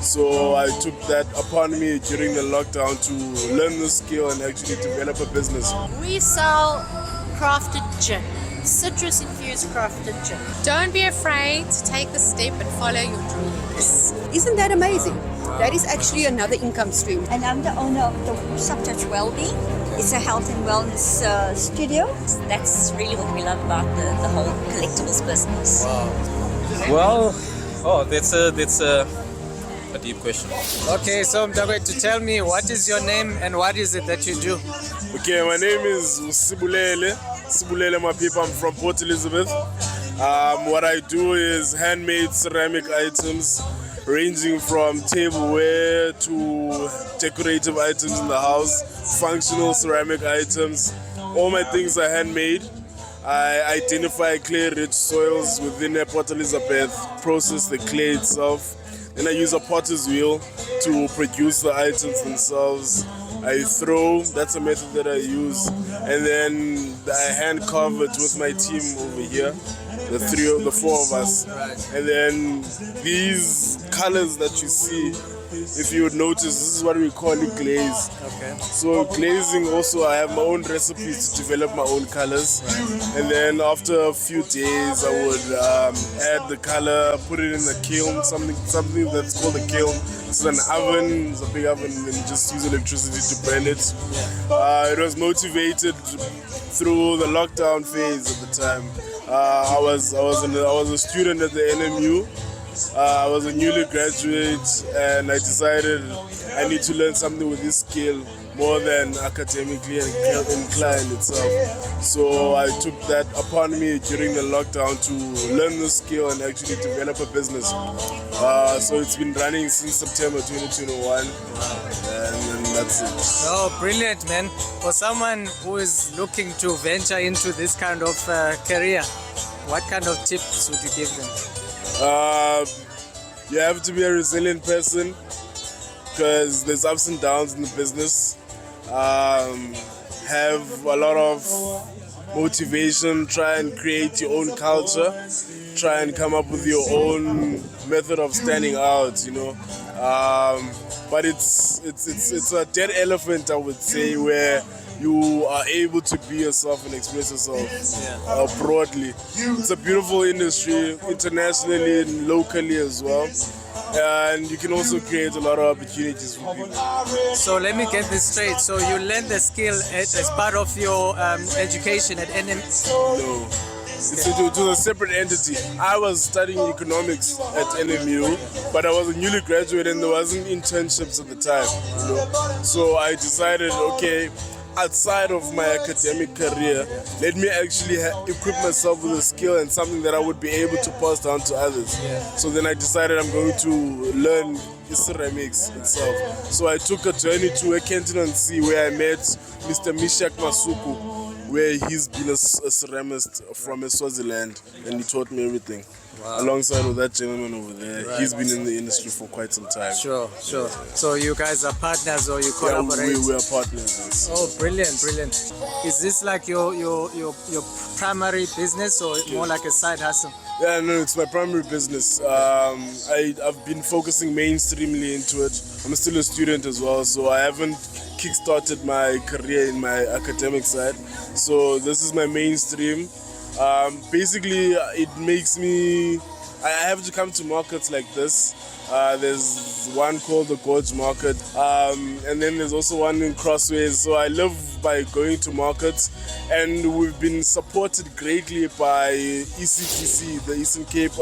So I took that upon me during the lockdown to learn the skill and actually develop a business. We sell crafted gin, citrus-infused crafted gin. Don't be afraid to take the step and follow your dreams. Isn't that amazing? That is actually another income stream. And I'm the owner of the Usha Wellbeing. It's a health and wellness studio. That's really what we love about the whole collectibles business. Wow. Well, that's a deep question. Okay, so I'm going to tell me what is your name and what is it that you do? Okay, my name is Sibulele Mapipa. I'm from Port Elizabeth. What I do is handmade ceramic items ranging from tableware to decorative items in the house, functional ceramic items. All my things are handmade. I identify clay-rich soils within Port Elizabeth, process the clay itself. Then I use a potter's wheel to produce the items themselves. I throw, that's a method that I use. And then I hand carve it with my team over here, the four of us. And then these colors that you see, if you would notice, this is what we call it glaze. Okay. So glazing also, I have my own recipes to develop my own colors. And then after a few days, I would add the color, put it in the kiln, something that's called a kiln. It's an oven, it's a big oven, and just use electricity to burn it. It was motivated through the lockdown phase at the time. I was a student at the NMU. I was a newly graduate, and I decided I need to learn something with this skill more than academically inclined itself. So I took that upon me during the lockdown to learn the skill and actually develop a business. So it's been running since September 2021, and that's it. Oh, brilliant, man. For someone who is looking to venture into this kind of career, what kind of tips would you give them? You have to be a resilient person because there's ups and downs in the business. Have a lot of motivation, try and create your own culture, try and come up with your own method of standing out, you know. But it's a dead elephant, I would say, where you are able to be yourself and express yourself broadly. It's a beautiful industry, internationally and locally as well. And you can also create a lot of opportunities for people. So let me get this straight. So you learned the skill as part of your education at NM? No. It was a separate entity. I was studying economics at NMU, but I was a newly graduate and there wasn't internships at the time. You know? So I decided, okay, outside of my academic career, let me actually equip myself with a skill and something that I would be able to pass down to others. So then I decided I'm going to learn ceramics itself. So I took a journey to a Kenton Sea where I met Mr. Mishak Masuku, where he's been a ceramist from Swaziland, and he taught me everything. Wow. Alongside with that gentleman over there, he's been in the industry for quite some time. Sure. So you guys are partners or you collaborate? Yeah, we are partners. Oh, brilliant. Is this like your primary business or more like a side hustle? Yeah, no, it's my primary business. I've been focusing mainstreamly into it. I'm still a student as well, so I haven't kickstarted my career in my academic side. So this is my mainstream. Basically, it makes me... I have to come to markets like this. There's one called the Gorge Market, and then there's also one in Crossways. So I live by going to markets, and we've been supported greatly by ECTC, the Eastern Cape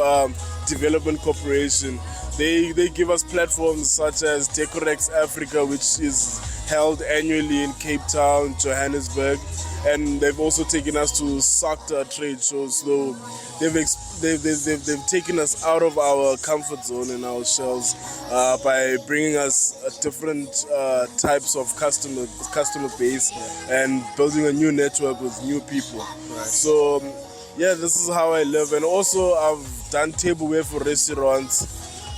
Development Corporation. They give us platforms such as Decorex Africa, which is held annually in Cape Town, Johannesburg, and they've also taken us to SACTA trade shows. So they've taken us out of our comfort zone and our shells by bringing us different types of customer base and building a new network with new people. Right. So yeah, this is how I live, and also I've done tableware for restaurants.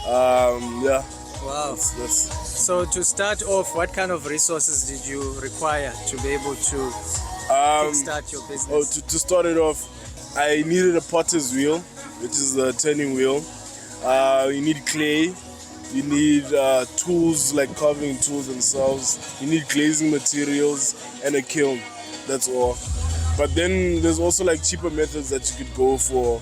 Wow. So to start off, what kind of resources did you require to be able to kickstart your business? To start it off, I needed a potter's wheel, which is the turning wheel. You need clay, You need tools like carving tools themselves. You need glazing materials and a kiln. That's all. But then there's also like cheaper methods that you could go for.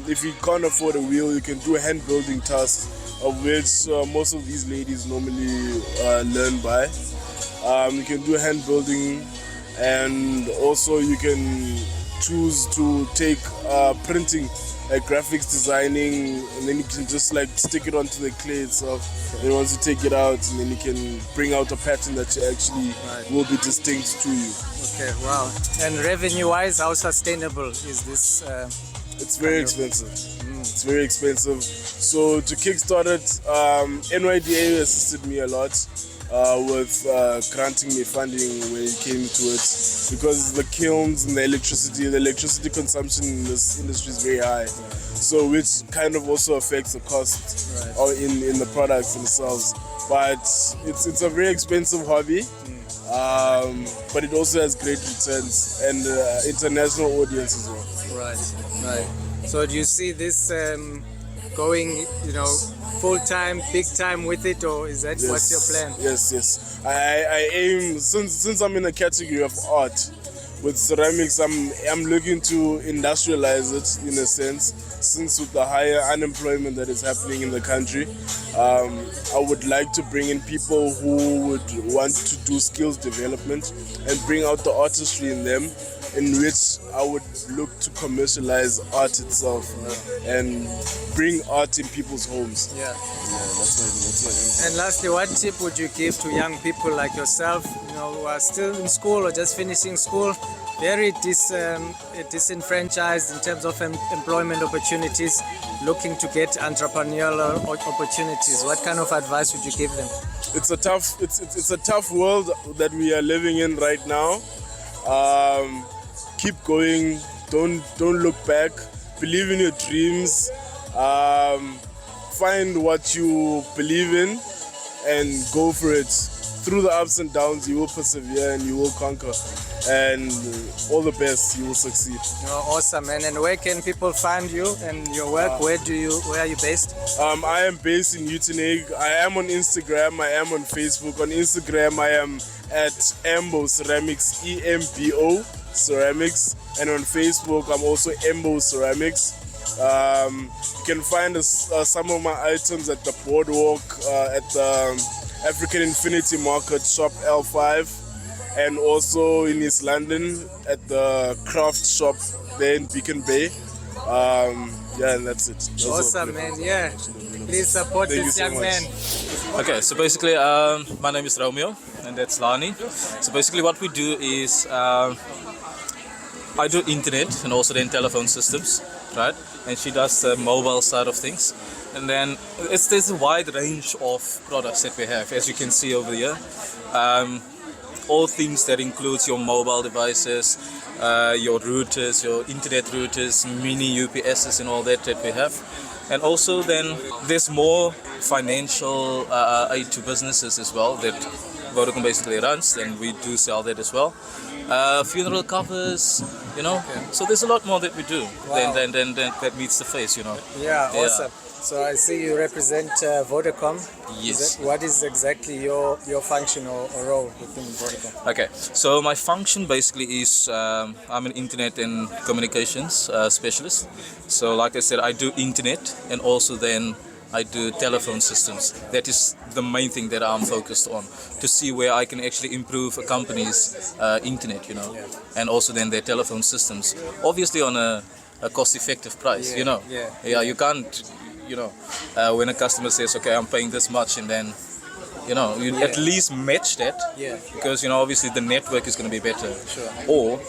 If you can't afford a wheel, you can do hand building tasks, of which most of these ladies normally learn by. You can do hand building, and also you can choose to take printing, like graphics designing, and then you can just like stick it onto the clay itself. And once you take it out, and then you can bring out a pattern that you actually will be distinct to you. Okay, wow. And revenue-wise, how sustainable is this? It's very expensive. It's very expensive. So to kickstart it, NYDA assisted me a lot with granting me funding when it came to it, because the kilns and the electricity consumption in this industry is very high. So which kind of also affects the cost in the products themselves. But it's a very expensive hobby. But it also has great returns and international audience as well. Right. So do you see this going, full time, big time with it, or is that what's your plan? Yes. I aim, since I'm in the category of art with ceramics, I'm looking to industrialize it in a sense. Since with the higher unemployment that is happening in the country, I would like to bring in people who would want to do skills development and bring out the artistry in them, in which I would look to commercialize art itself and bring art in people's homes. Yeah. That's my And lastly, what tip would you give to young people like yourself, who are still in school or just finishing school, very disenfranchised in terms of employment opportunities, looking to get entrepreneurial opportunities? What kind of advice would you give them? It's a tough world that we are living in right now. Keep going. Don't look back. Believe in your dreams. Find what you believe in and go for it. Through the ups and downs, you will persevere and you will conquer. And all the best, you will succeed. Awesome, man. And where can people find you and your work? Where are you based? I am based in Uitenhage. I am on Instagram. I am on Facebook. On Instagram, I am at Embo Ceramics, EMBO Ceramics. And on Facebook, I'm also Embo Ceramics. You can find some of my items at the boardwalk, at the African Infinity Market, shop L5. And also in East London at the craft shop there in Beacon Bay. And that's it. Awesome, man. Yeah. Please support this young man. Okay, so basically, my name is Romeo, and that's Lani. So basically, what we do is I do internet and also then telephone systems, right? And she does the mobile side of things. And then there's a wide range of products that we have, as you can see over here. All things that includes your mobile devices, your routers, your internet routers, mini UPSs and all that we have. And also then there's more financial aid to businesses as well that Vodacom basically runs, and we do sell that as well. Funeral covers, so there's a lot more that we do than that meets the face, Yeah, awesome. So I see you represent Vodacom. Yes. What is exactly your function or role within Vodacom? Okay, so my function basically is I'm an internet and communications specialist. So like I said, I do internet and also then I do telephone systems. That is the main thing that I'm focused on, to see where I can actually improve a company's internet, and also then their telephone systems. Obviously on a cost-effective price, Yeah, you can't. When a customer says, okay, I'm paying this much, and then, you at least match that, because, obviously the network is going to be better. Sure. Or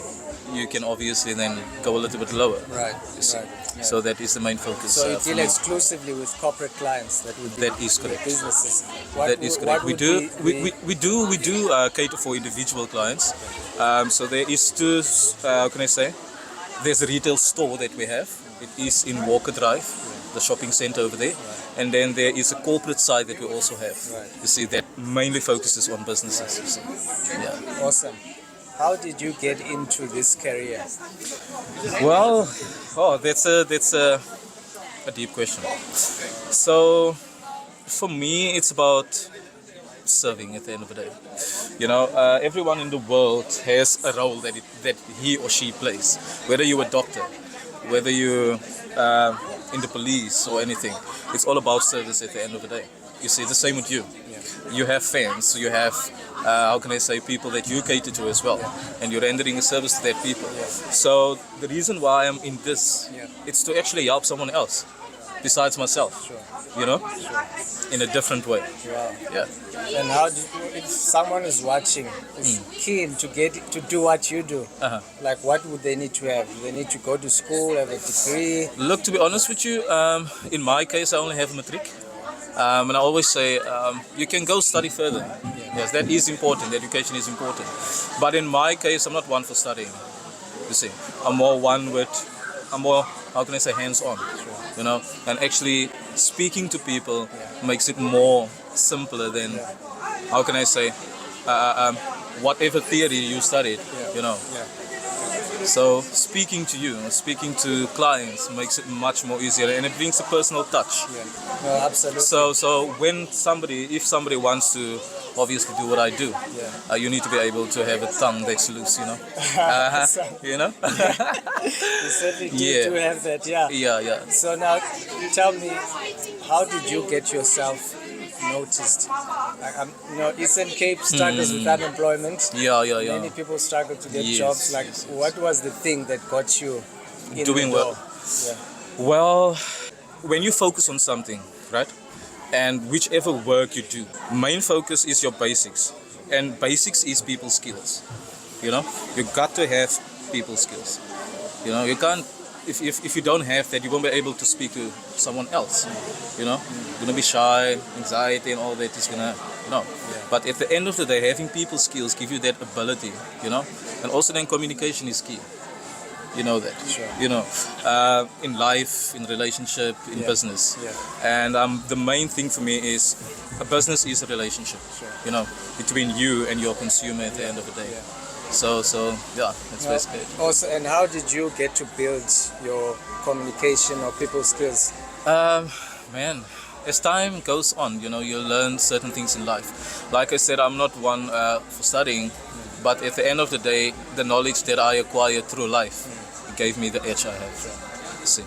you can obviously then go a little bit lower. Right. So that is the main focus. So you deal exclusively with corporate clients, that is correct. Businesses. That is correct. We do cater for individual clients. So there is two, how can I say? There's a retail store that we have. It is in Walker Drive, the shopping center over there, and then there is a corporate side that we also have. You see, that mainly focuses on businesses. Yeah. Awesome. How did you get into this career? Well, that's a deep question. So for me, it's about serving at the end of the day. You know, everyone in the world has a role that he or she plays. Whether you're a doctor, whether you're in the police or anything, it's all about service at the end of the day. You see, the same with you. You have fans, you have, how can I say, people that you cater to as well, and you're rendering a service to that people. So the reason why I'm in this, it's to actually help someone else besides myself. You know, in a different way. Yeah. And how do if someone is watching, is keen to do what you do, like what would they need to have? Do they need to go to school, have a degree? Look, to be honest with you, in my case, I only have matric. And I always say, you can go study further. Yes, that is important. Education is important. But in my case, I'm not one for studying. You see, I'm more, how can I say, hands-on. You know, and actually speaking to people makes it more simpler than, how can I say, whatever theory you studied, you know. So speaking to you, speaking to clients makes it much more easier, and it brings a personal touch. No, absolutely. So when if somebody wants to obviously do what I do, you need to be able to have a tongue that's loose, you know. You know. You certainly do have that, Yeah. So now, tell me, how did you get yourself noticed? Like, you know, Eastern Cape struggles with unemployment. Yeah. Many people struggle to get jobs. Like, what was the thing that got you in doing the door? Well, when you focus on something, right, and whichever work you do, main focus is your basics, and basics is people skills. You know, you got to have people skills. You know, you can't. If you don't have that, you won't be able to speak to someone else. You know, you're gonna be shy, anxiety, and all that is gonna, you know. But at the end of the day, having people skills give you that ability. You know, and also then communication is key. You know that. Sure. You know, in life, in relationship, in business. And the main thing for me is a business is a relationship. You know, between you and your consumer at the end of the day. So that's basically it. Also, and how did you get to build your communication or people skills? Man, as time goes on, you know, you learn certain things in life. Like I said, I'm not one for studying, but at the end of the day, the knowledge that I acquired through life gave me the edge I have. See.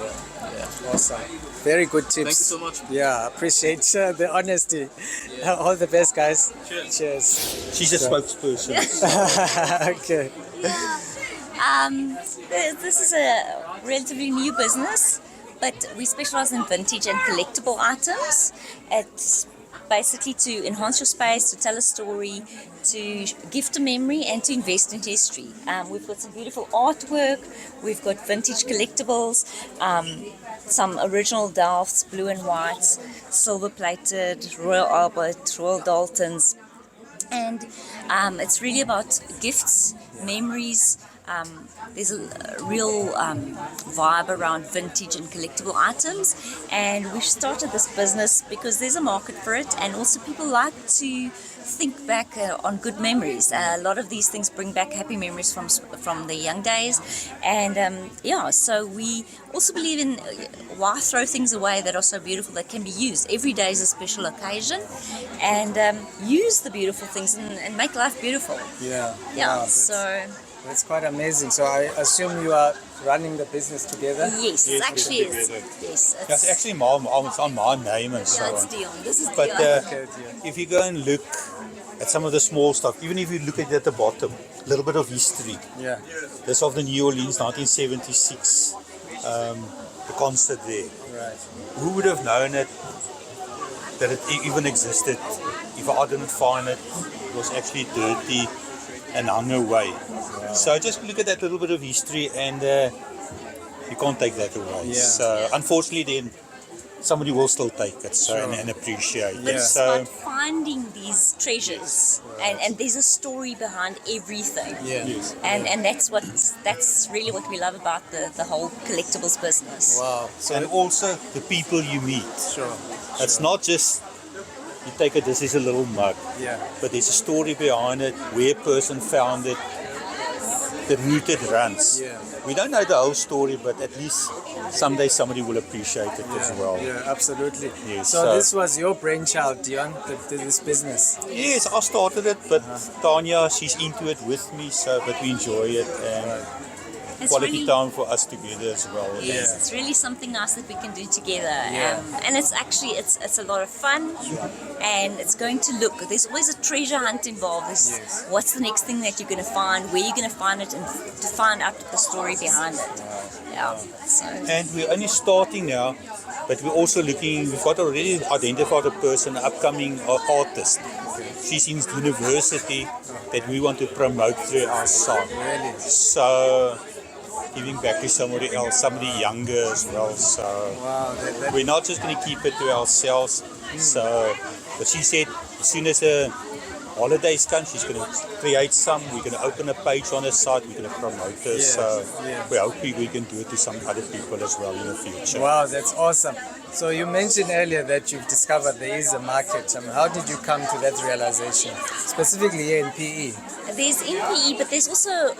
Yeah. Awesome. Very good tips. Thank you so much. Yeah, appreciate the honesty. All the best, guys. Cheers. She's a spokesperson. Okay. This is a relatively new business, but we specialize in vintage and collectible items. It's basically to enhance your space, to tell a story, to gift a memory, and to invest in history. We've got some beautiful artwork, we've got vintage collectibles, some original Delfts, blue and whites, silver plated, Royal Albert, Royal Daltons, and it's really about gifts, memories. There's a real vibe around vintage and collectible items, and we've started this business because there's a market for it, and also people like to think back on good memories. A lot of these things bring back happy memories from the young days, and so we also believe in why throw things away that are so beautiful that can be used. Every day is a special occasion, and use the beautiful things and make life beautiful. Wow, so that's quite amazing. So I assume you are running the business together? Yes, it actually is. Yes, It's actually it's on my name and so it's on. Deon. This is But Deon. if you go and look at some of the small stuff, even if you look at it at the bottom, a little bit of history. Yeah. This of the New Orleans 1976, the concert there. Right. Who would have known it, that it even existed, if I didn't find it? It was actually dirty and hung away. Yeah. So just look at that little bit of history, and you can't take that away. Yeah. So unfortunately, then somebody will still take it and appreciate But it. it's So about finding these treasures, and there's a story behind everything. yes. And that's really what we love about the whole collectibles business. Wow. And also the people you meet. Sure. It's not just you take it, this is a little mug. Yeah. But there's a story behind it, where a person found it, the route it runs. Yeah. We don't know the whole story, but at least someday somebody will appreciate it as well. Yeah, absolutely. Yes, So this was your brainchild, Deon, this business. Yes, I started it, but Tania, she's into it with me, so but we enjoy it and It's quality really, time for us together as well. yes, it's really something nice that we can do together. Yeah. And it's actually, it's a lot of fun, and it's going to look, there's always a treasure hunt involved. There's what's the next thing that you're going to find, where you're going to find it, and to find out the story behind it. Yeah. So. And we're only starting now, but we're also looking, we've got already identified a person, an upcoming artist. She's in university that we want to promote through our site. Really? So, giving back to somebody else, somebody younger as well. So, Wow, we're not just going to keep it to ourselves. So, but she said, as soon as the holidays come, she's going to create some. We're going to open a page on the site. We're going to promote her. So, we're hoping we can do it to some other people as well in the future. Wow, that's awesome. So you mentioned earlier that you've discovered there is a market. How did you come to that realization, specifically here in PE? There's in PE, but there's also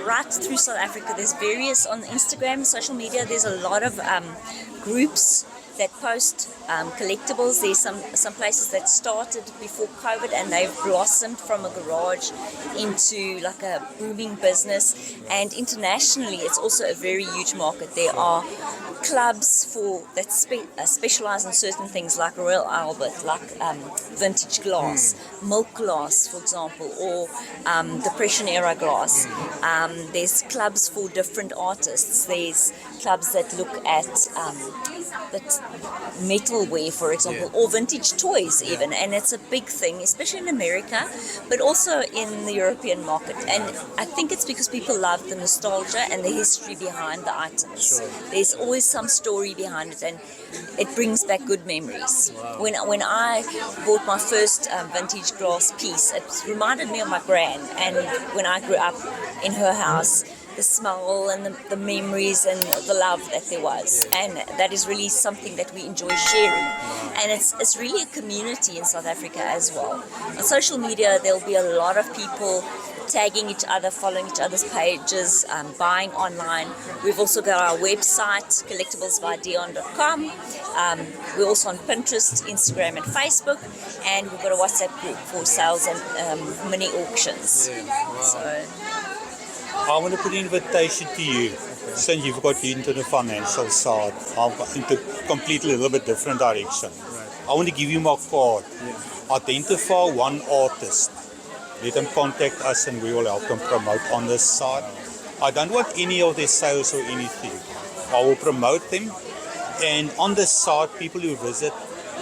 right through South Africa. There's various on Instagram, social media. There's a lot of groups that post collectibles. There's some places that started before COVID and they've blossomed from a garage into like a booming business. And internationally, it's also a very huge market. There are clubs that specialize in certain things like Royal Albert, like vintage glass, milk glass, for example, or Depression era glass. There's clubs for different artists. There's clubs that look at metalware, for example, or vintage toys even, and it's a big thing, especially in America, but also in the European market. And I think it's because people love the nostalgia and the history behind the items. There's always some story behind it, and it brings back good memories. When I bought my first vintage glass piece, it reminded me of my gran, and when I grew up in her house, the smell and the memories and the love that there was, and that is really something that we enjoy sharing. And it's really a community in South Africa as well. On social media, there'll be a lot of people tagging each other, following each other's pages, buying online. We've also got our website, collectiblesbydeon.com. We're also on Pinterest, Instagram, and Facebook, and we've got a WhatsApp group for sales and mini auctions. So. I want to put an invitation to you. Since you've got into the financial side, I'm into completely a little bit different direction. I want to give you my card. Identify one artist. Let them contact us and we will help them promote on this side. I don't want any of their sales or anything. I will promote them, and on this side, people who visit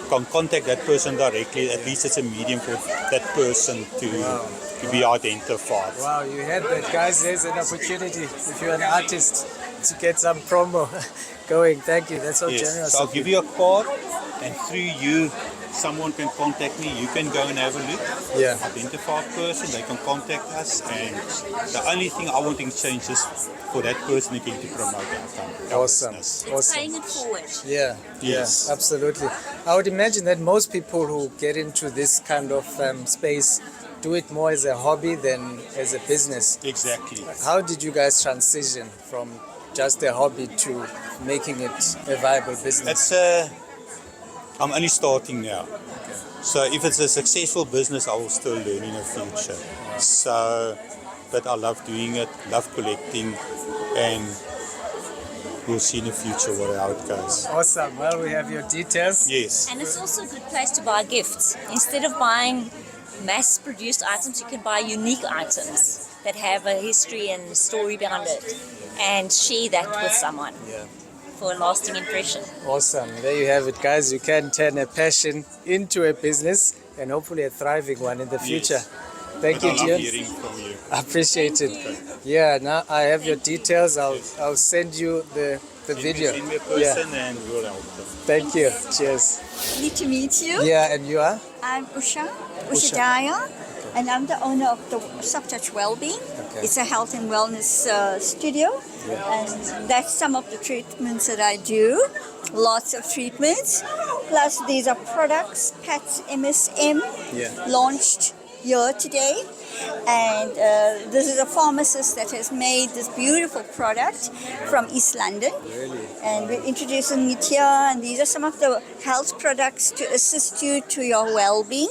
can contact that person directly. At least it's a medium for that person to be identified. Wow, you had that, guys. There's an opportunity if you're an artist to get some promo going. Thank you. That's so generous. So I'll give you a card, and through you, someone can contact me. You can go and have a look. Identify a person. They can contact us, and the only thing I want to change is for that person again to promote our business. It's paying it forward. Yes, absolutely. I would imagine that most people who get into this kind of space do it more as a hobby than as a business. Exactly. How did you guys transition from just a hobby to making it a viable business? I'm only starting now. So if it's a successful business, I will still learn in the future. So, but I love doing it, love collecting, and we'll see in the future how it goes. Awesome. Well, we have your details. Yes. And it's also a good place to buy gifts. Instead of buying mass-produced items, you can buy unique items that have a history and story behind it, and share that with someone for a lasting impression. Awesome. There you have it, guys. You can turn a passion into a business, and hopefully a thriving one in the future. Thank you, I love Deon. hearing from you. I appreciate it. Yeah, now I have your details. I'll send you the video. Send me a person and we'll help them. Thank you. Cheers. Lovely to meet you. Yeah, and you are? I'm Usha Daya, and I'm the owner of the StartupTips Wellbeing. It's a health and wellness studio, and that's some of the treatments that I do. Lots of treatments. Plus, these are products, Pats MSM, launched here today. And this is a pharmacist that has made this beautiful product from East London. And we're introducing it here, and these are some of the health products to assist you to your well-being.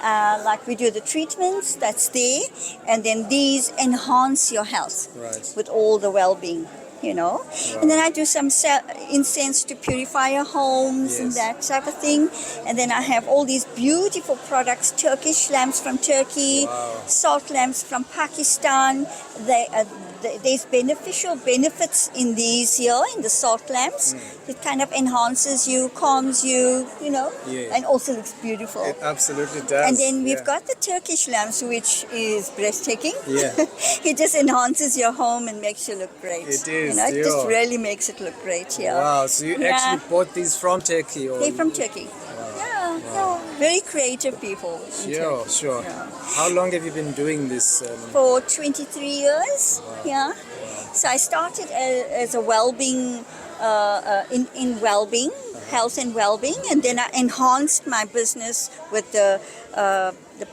Like we do the treatments, that's there, and then these enhance your health with all the well-being. And then I do some incense to purify your homes and that type of thing. And then I have all these beautiful products, Turkish lamps from Turkey, salt lamps from Pakistan. There's beneficial benefits in these here, in the salt lamps. It kind of enhances you, calms you, and also looks beautiful. It absolutely does. And then we've got the Turkish lamps, which is breathtaking. Yeah. It just enhances your home and makes you look great. It is. It just really makes it look great here. Wow, so you actually bought these from Turkey? They're from Turkey. Yeah. Very creative people. Sure. How long have you been doing this? For 23 years. Wow. Yeah. So I started as a well-being, in well-being, health and well-being, and then I enhanced my business with the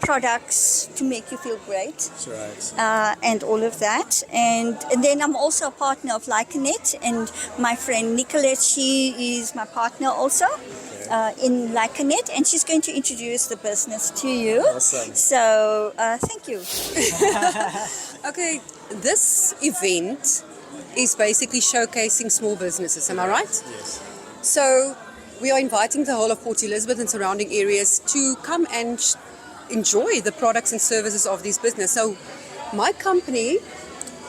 products to make you feel great. That's right. And all of that. And then I'm also a partner of Lyconet, and my friend Nicolette, she is my partner also. In Lyconet, and she's going to introduce the business to you. Awesome. So, thank you. Okay, this event is basically showcasing small businesses, am I right? Yes. So, we are inviting the whole of Port Elizabeth and surrounding areas to come and enjoy the products and services of this business. So, my company,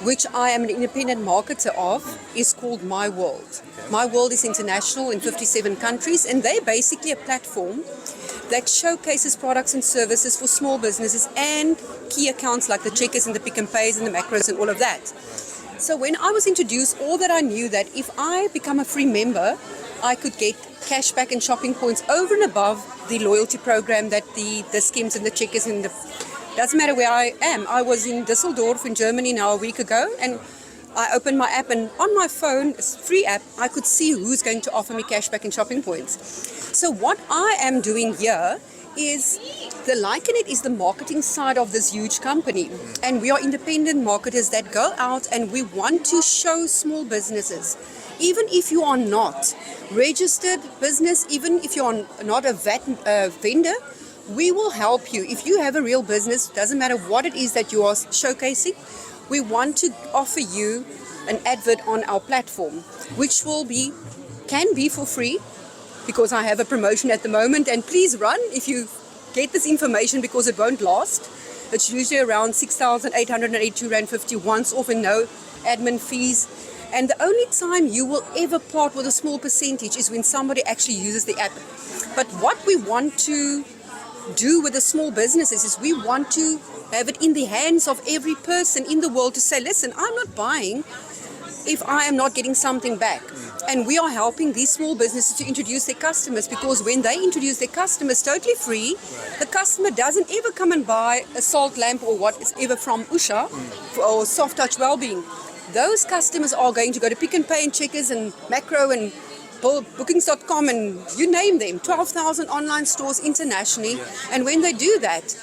which I am an independent marketer of, is called My World. My World is international in 57 countries, and they're basically a platform that showcases products and services for small businesses and key accounts like the checkers and the pick and pays and the macros and all of that. So when I was introduced, all that I knew that if I become a free member, I could get cashback and shopping points over and above the loyalty program that the Skims and the checkers and the... Doesn't matter where I am. I was in Düsseldorf in Germany now a week ago, and I opened my app, and on my phone, it's a free app, I could see who's going to offer me cashback and shopping points. So what I am doing here is the Lyconet is the marketing side of this huge company, and we are independent marketers that go out and we want to show small businesses. Even if you are not registered business, even if you are not a vendor, we will help you. If you have a real business, doesn't matter what it is that you are showcasing, we want to offer you an advert on our platform, which can be for free, because I have a promotion at the moment. And please run if you get this information, because it won't last. It's usually around 6,882 Rand 50 once off and no admin fees. And the only time you will ever part with a small percentage is when somebody actually uses the app. But what we want to do with the small businesses is we want to have it in the hands of every person in the world to say, listen, I'm not buying if I am not getting something back. And we are helping these small businesses to introduce their customers, because when they introduce their customers totally free, the customer doesn't ever come and buy a salt lamp or whatever from Usha or Soft Touch Wellbeing. Those customers are going to go to Pick and Pay and Checkers and Macro and Bookings.com and you name them, 12,000 online stores internationally. And when they do that,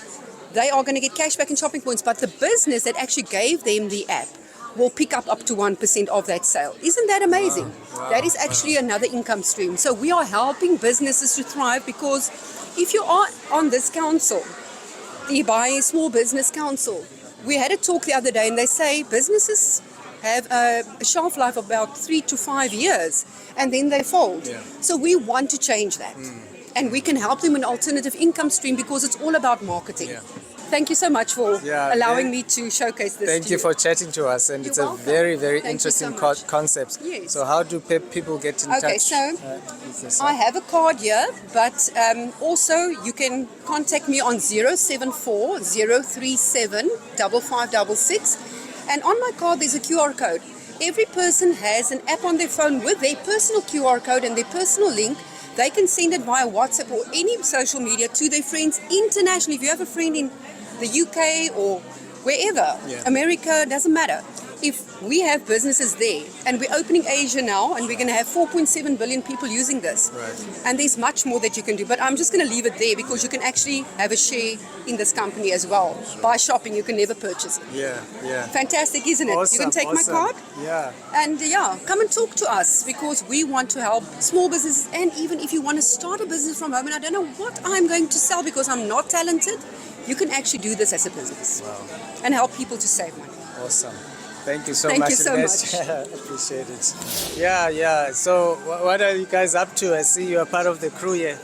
they are going to get cashback and shopping points. But the business that actually gave them the app will pick up to 1% of that sale. Isn't that amazing? Wow. That is actually another income stream. So we are helping businesses to thrive, because if you are on this council, the Buying Small Business Council, we had a talk the other day and they say businesses have a shelf life of about 3 to 5 years and then they fold. Yeah. So we want to change that. And we can help them with an alternative income stream, because it's all about marketing. Yeah. Thank you so much for allowing me to showcase this. Thank you for chatting to us, and it's welcome. A very, very interesting concept. Yes. So how do people get in touch? Okay, so I have a card here, but also you can contact me on 074 037 5566. And on my card there's a QR code. Every person has an app on their phone with their personal QR code and their personal link. They can send it via WhatsApp or any social media to their friends internationally. If you have a friend in the UK or wherever, America, doesn't matter. if we have businesses there, and we're opening Asia now, and we're going to have 4.7 billion people using this, and there's much more that you can do, but I'm just going to leave it there because you can actually have a share in this company as well. By shopping, you can never purchase it. Yeah. Fantastic, isn't it? Awesome, You can take my card. Yeah. And come and talk to us because we want to help small businesses. And even if you want to start a business from home and I don't know what I'm going to sell because I'm not talented, you can actually do this as a business and help people to save money. Awesome. Thank you so Thank much. you so Ines. Appreciate it. Yeah. So what are you guys up to? I see you are part of the crew here.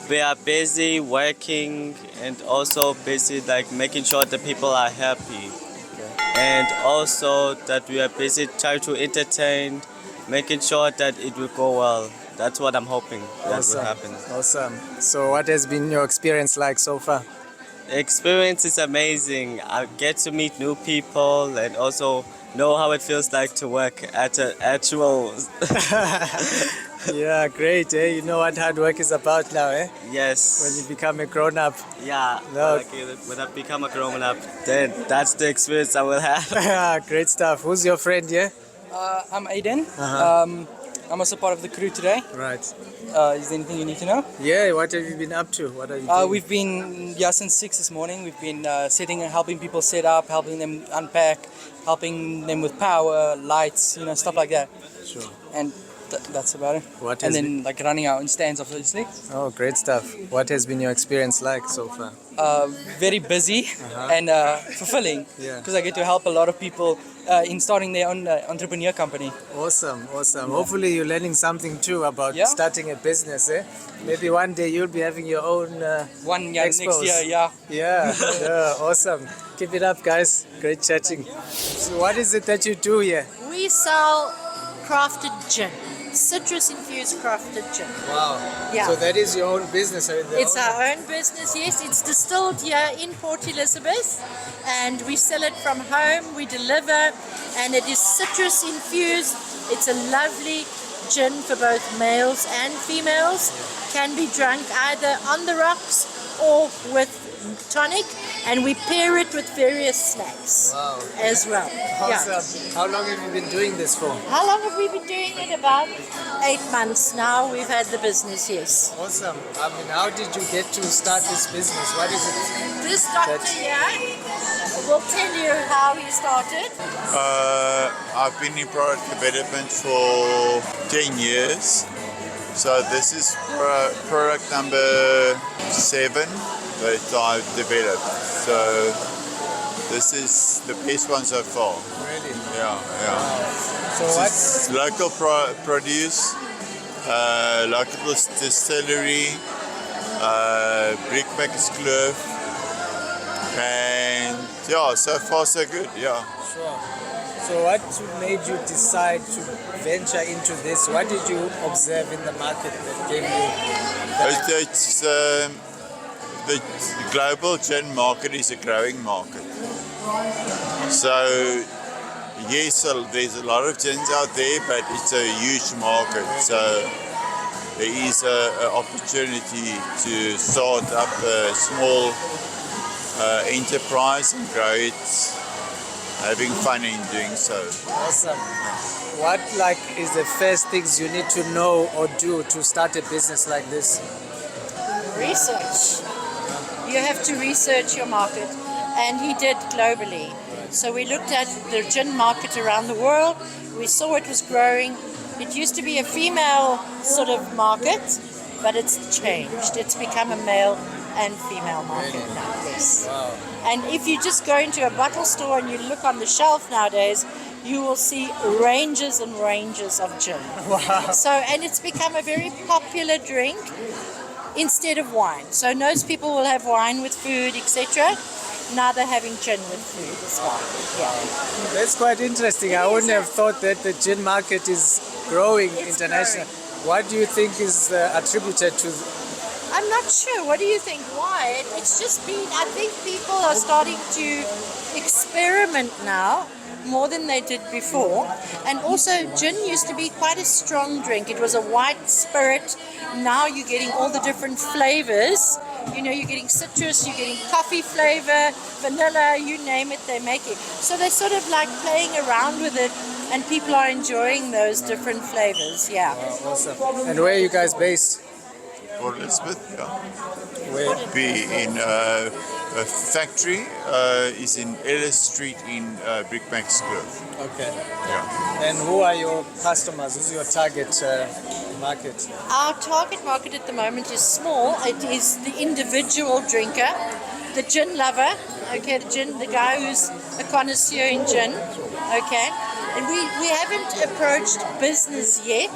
We are busy working and also busy like making sure the people are happy. And also that we are busy trying to entertain, making sure that it will go well. That's what I'm hoping that will happen. Awesome. So what has been your experience like so far? The experience is amazing. I get to meet new people and also know how it feels like to work at an actual... Yeah, great. You know what hard work is about now, eh? Yes. When you become a grown-up. Yeah. No. When I become a grown-up, then that's the experience I will have. Great stuff. Who's your friend here? I'm Aiden. I'm also part of the crew today. Right. Is there anything you need to know? Yeah, what have you been up to? What are you doing? We've been since 6 this morning. We've been setting and helping people set up, helping them unpack, helping them with power, lights, stuff like that. Sure. And that's about it. And then like running our own stands, obviously. Oh, great stuff. What has been your experience like so far? Very busy and fulfilling. Yeah. Because I get to help a lot of people in starting their own entrepreneur company. Awesome. Hopefully you're learning something too about starting a business, eh? Maybe one day you'll be having your own next year, Yeah, awesome. Keep it up, guys. Great chatting. So what is it that you do here? We sell crafted gin, citrus-infused crafted gin. Wow. Yeah. So that is your own business? It's our own business, yes. It's distilled here in Port Elizabeth and we sell it from home, we deliver, and it is citrus-infused. It's a lovely gin for both males and females. Can be drunk either on the rocks or with tonic, and we pair it with various snacks as well. Awesome. Yeah. How long have you been doing this for? How long have we been doing it? About 8 months now we've had the business, yes. Awesome. How did you get to start this business? What is it? This doctor here will tell you how he started. I've been in product development for 10 years. So this is product number 7 that I've developed. So this is the best one so far. Really? Yeah. So it's local produce, local distillery, brickmakers club, and so far so good. Yeah. Sure. So what made you decide to venture into this? What did you observe in the market that gave you It's the global gin market is a growing market. So yes, there's a lot of gins out there, but it's a huge market. So there is an opportunity to start up a small enterprise and grow it, having fun in doing so. Awesome. What is the first things you need to know or do to start a business like this? Research. You have to research your market, and he did globally. So we looked at the gin market around the world. We saw it was growing. It used to be a female sort of market, but it's changed. It's become a male and female market now, yes. Wow. And if you just go into a bottle store and you look on the shelf nowadays, you will see ranges and ranges of gin. Wow. So, and it's become a very popular drink instead of wine. So most people will have wine with food, etc. Now they're having gin with food as well. Yeah. That's quite interesting. I wouldn't have thought that the gin market is growing internationally. What do you think is attributed to? I'm not sure. What do you think? Why? It's just been, I think people are starting to experiment now more than they did before. And also gin used to be quite a strong drink. It was a white spirit. Now you're getting all the different flavors You know, you're getting citrus, you're getting coffee flavor, vanilla, you name it, they make it. So they're sort of like playing around with it, and people are enjoying those different flavors. Yeah. Wow, awesome. And where are you guys based? Port Elizabeth, yeah. Where? Be in a factory is in Ellis Street in Brickbanks Grove. Okay. Yeah. And who are your customers? Who's your target market? Our target market at the moment is small. It is the individual drinker, the gin lover, okay, the guy who's a connoisseur in gin, okay. And we haven't approached business yet,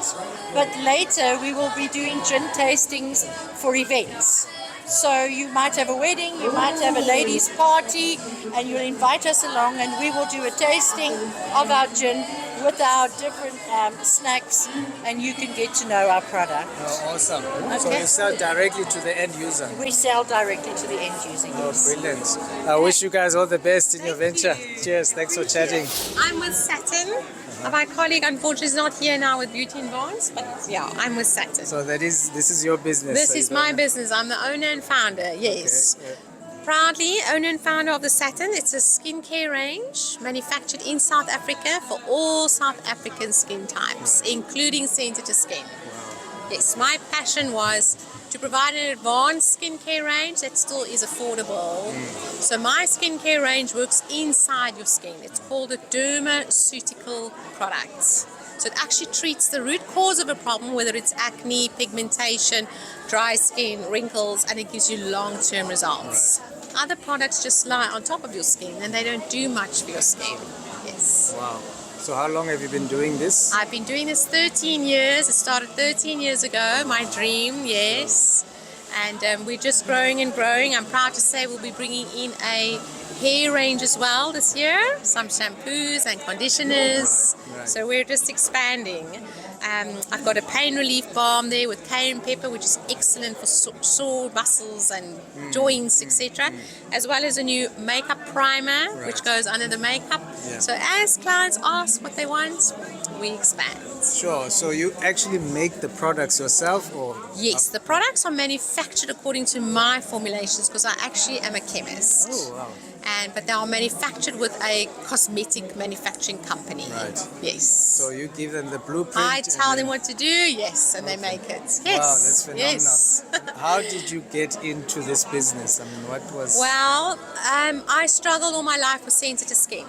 but later we will be doing gin tastings for events. So you might have a wedding, you might have a ladies' party, and you'll invite us along, and we will do a tasting of our gin with our different snacks, and you can get to know our product. Oh, awesome. So Okay. you sell directly to the end user. We sell directly to the end user. Oh, Yes. brilliant. I wish you guys all the best in your venture. Cheers. Thanks for chatting. I'm with Satten. My colleague, unfortunately, is not here now with Beauty Advance, but yeah, I'm with Satten. So this is your business. This so is you my don't- business. I'm the owner and founder, yes. Okay, Proudly owner and founder of the Satten. It's a skincare range manufactured in South Africa for all South African skin types, including sensitive skin. Yes, my passion was to provide an advanced skincare range that still is affordable. So my skincare range works inside your skin. It's called a dermaceutical product. So it actually treats the root cause of a problem, whether it's acne, pigmentation, dry skin, wrinkles, and it gives you long-term results. Other products just lie on top of your skin and they don't do much for your skin. Yes. Wow. So how long have you been doing this? I've been doing this 13 years. It started 13 years ago, my dream, yes. And we're just growing and growing. I'm proud to say we'll be bringing in a hair range as well this year, some shampoos and conditioners. Right. So we're just expanding. I've got a pain relief balm there with cayenne pepper, which is excellent for sore muscles and joints, etc. As well as a new makeup primer, which goes under the makeup. Yeah. So as clients ask what they want, we expand. Sure. So you actually make the products yourself, or? Yes, the products are manufactured according to my formulations because I actually am a chemist. Oh, wow. But they are manufactured with a cosmetic manufacturing company. Right. Yes. So you give them the blueprint. I tell and them what to do, yes, and they make it. Yes. Wow, that's phenomenal. Yes. How did you get into this business? I mean, what was? Well, I struggled all my life with sensitive skin.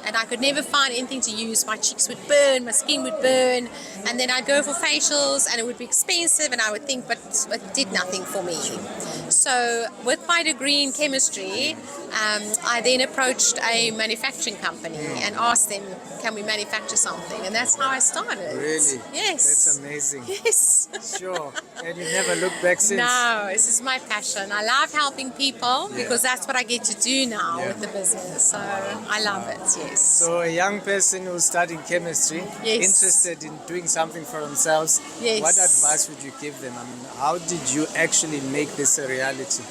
And I could never find anything to use. My cheeks would burn, my skin would burn, and then I'd go for facials and it would be expensive and I would think, but it did nothing for me. So with my degree in chemistry, I then approached a manufacturing company and asked them, can we manufacture something? And that's how I started. Really? Yes. That's amazing. Yes. Sure. And you never looked back since? No, this is my passion. I love helping people because that's what I get to do now with the business. So I love it, yes. So a young person who's studying chemistry, interested in doing something for themselves, what advice would you give them? I mean, how did you actually make this a reality?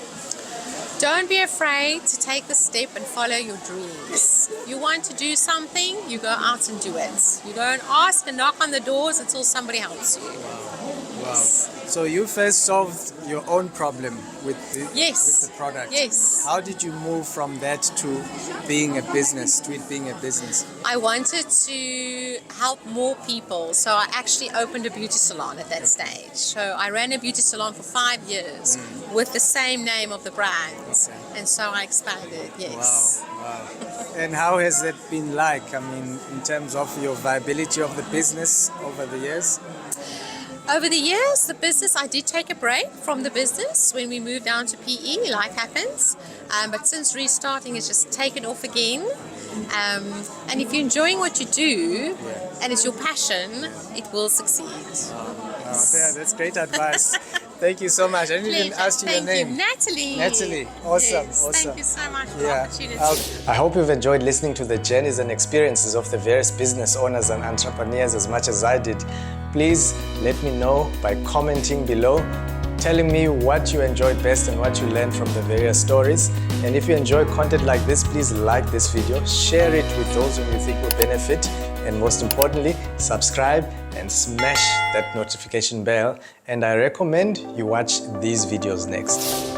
Don't be afraid to take the step and follow your dreams. If you want to do something, you go out and do it. You go and ask and knock on the doors until somebody helps you. Wow. So you first solved your own problem with the product. Yes. How did you move from that to being a business, to it being a business? I wanted to help more people, so I actually opened a beauty salon at that stage. So I ran a beauty salon for 5 years with the same name of the brand, and so I expanded. Yes. Wow. And how has that been like? I mean, in terms of your viability of the business over the years? Over the years, the business, I did take a break from the business when we moved down to PE, life happens. But since restarting, it's just taken off again. And if you're enjoying what you do, and it's your passion, it will succeed. Yeah, that's great advice. Thank you so much. I didn't even ask you your name. You. Natalie. Natalie. Awesome. Yes, Awesome. Thank you so much for the opportunity. I hope you've enjoyed listening to the journeys and experiences of the various business owners and entrepreneurs as much as I did. Please let me know by commenting below, telling me what you enjoyed best and what you learned from the various stories. And if you enjoy content like this, please like this video, share it with those whom you think will benefit, and most importantly, subscribe and smash that notification bell. And I recommend you watch these videos next.